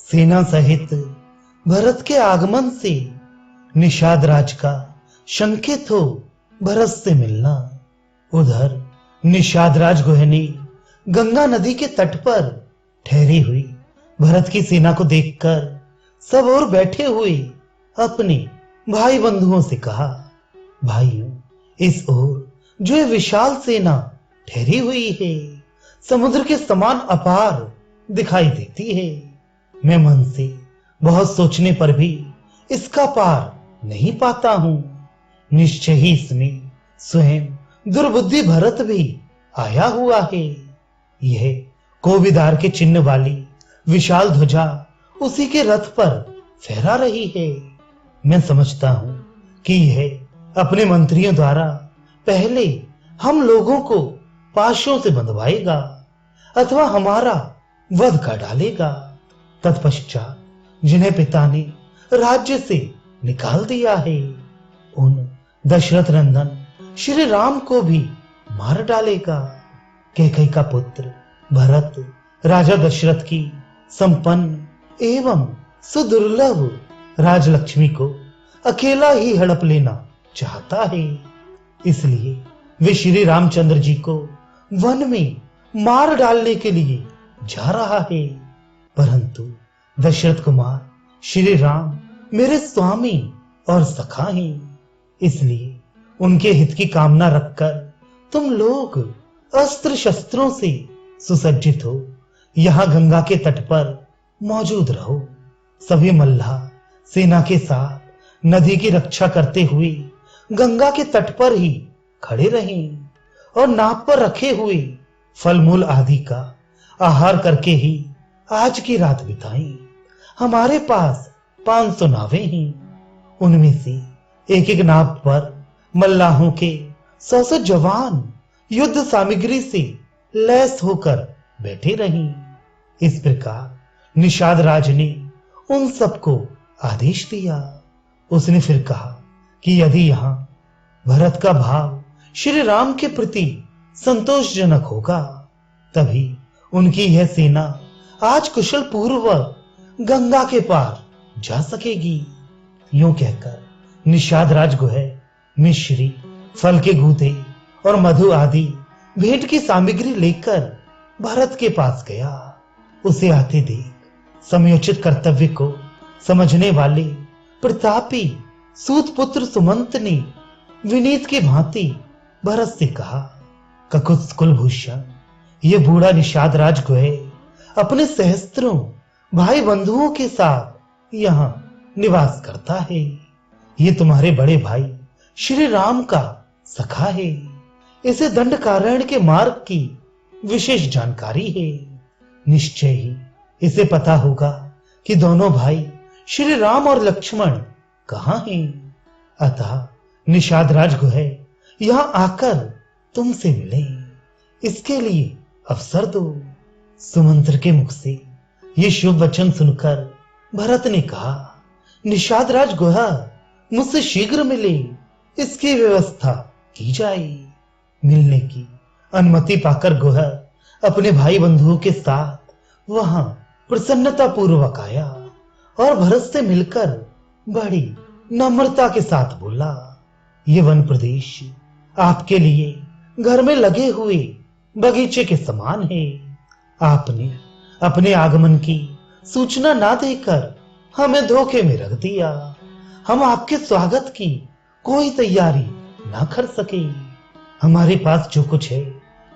सेना सहित भरत के आगमन से निषाद राज का शंकित हो भरत से मिलना। उधर निषाद राज गुहनी गंगा नदी के तट पर ठहरी हुई भरत की सेना को देखकर सब और बैठे हुए अपने भाई बंधुओं से कहा, भाइयों, इस ओर जो ये विशाल सेना ठहरी हुई है समुद्र के समान अपार दिखाई देती है। मैं मन से बहुत सोचने पर भी इसका पार नहीं पाता हूं। निश्चय ही इसमें स्वयं दुर्बुद्धि भरत भी आया हुआ है। यह कोविदार के चिन्ह वाली विशाल ध्वजा उसी के रथ पर फहरा रही है। मैं समझता हूं कि यह अपने मंत्रियों द्वारा पहले हम लोगों को पाशों से बंधवाएगा अथवा हमारा वध कर डालेगा। तत्पश्चात जिन्हें पिता ने राज्य से निकाल दिया है उन दशरथ नंदन श्री राम को भी मार डालेगा। कैकेयी का पुत्र भरत राजा दशरथ की संपन्न एवं सुदुर्लभ राजलक्ष्मी को अकेला ही हड़प लेना चाहता है। इसलिए वे श्री रामचंद्र जी को वन में मार डालने के लिए जा रहा है। परंतु दशरथ कुमार श्री राम मेरे स्वामी और सखा हैं, इसलिए उनके हित की कामना रखकर तुम लोग अस्त्र शस्त्रों से सुसज्जित हो यहां गंगा के तट पर मौजूद रहो। सभी मल्लाह सेना के साथ नदी की रक्षा करते हुए गंगा के तट पर ही खड़े रहें और नाव पर रखे हुए फल मूल आदि का आहार करके ही आज की रात बिताएं। हमारे पास 500 नावें हैं। उनमें से एक एक नाव पर मल्लाहों के 100 जवान युद्ध सामग्री से लैस होकर बैठे रहें। इस प्रकार निषाद राज ने उन सबको आदेश दिया। उसने फिर कहा कि यदि यहां भरत का भाव श्री राम के प्रति संतोषजनक होगा तभी उनकी यह सेना आज कुशल पूर्वक गंगा के पार जा सकेगी। यूं कहकर निषाद राजगुह मिश्री फल के गूदे और मधु आदि भेंट की सामग्री लेकर भरत के पास गया। उसे आते देख समयोचित कर्तव्य को समझने वाले प्रतापी सूत पुत्र सुमंत ने विनीत की भांति भरत से कहा, ककुत्स कुलभूषण, ये बूढ़ा निषाद राजगुह अपने सहस्त्रों भाई बंधुओं के साथ यहाँ निवास करता है। ये तुम्हारे बड़े भाई श्री राम का सखा है। इसे दंडकारण्य के मार्ग की विशेष जानकारी है। निश्चय ही इसे पता होगा कि दोनों भाई श्री राम और लक्ष्मण कहाँ हैं। अतः निषाद राजगुह यहाँ आकर तुमसे मिले, इसके लिए अवसर दो। सुमंत्र के मुख से ये शुभ वचन सुनकर भरत ने कहा, निषाद राजगुह मुझसे शीघ्र मिले, इसकी व्यवस्था की जाए। मिलने की अनुमति पाकर गुह अपने भाई बंधुओं के साथ वहां प्रसन्नता पूर्वक आया और भरत से मिलकर बड़ी नम्रता के साथ बोला, ये वन प्रदेश आपके लिए घर में लगे हुए बगीचे के समान है। आपने अपने आगमन की सूचना ना देकर हमें धोखे में रख दिया। हम आपके स्वागत की कोई तैयारी ना कर सके। हमारे पास जो कुछ है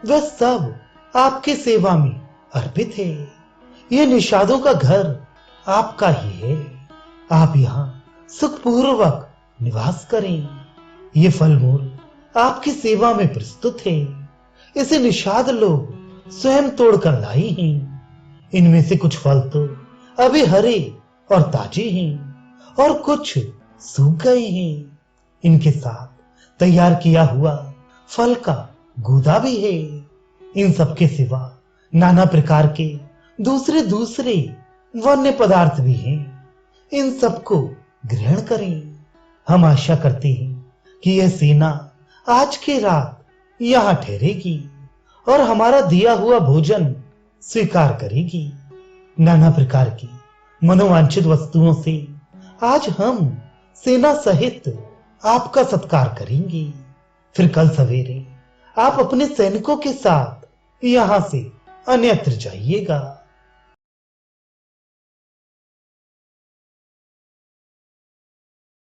वह सब आपकी सेवा में अर्पित है। यह निषादों का घर आपका ही है। आप यहाँ सुखपूर्वक निवास करें। ये फल मूल आपकी सेवा में प्रस्तुत है। इसे निषाद लोग स्वयं तोड़कर लाई हैं। इनमें से कुछ फल तो अभी हरे और ताजे हैं और कुछ सूख गए हैं। इनके साथ तैयार किया हुआ फल का गूदा भी है। इन सब के सिवा नाना प्रकार के दूसरे दूसरे वन्य पदार्थ भी हैं। इन सबको ग्रहण करें। हम आशा करते हैं कि यह सेना आज की रात यहाँ ठहरेगी और हमारा दिया हुआ भोजन स्वीकार करेगी। नाना प्रकार की मनोवांछित वस्तुओं से आज हम सेना सहित आपका सत्कार करेंगे। फिर कल सवेरे आप अपने सैनिकों के साथ यहां से अन्यत्र जाइएगा।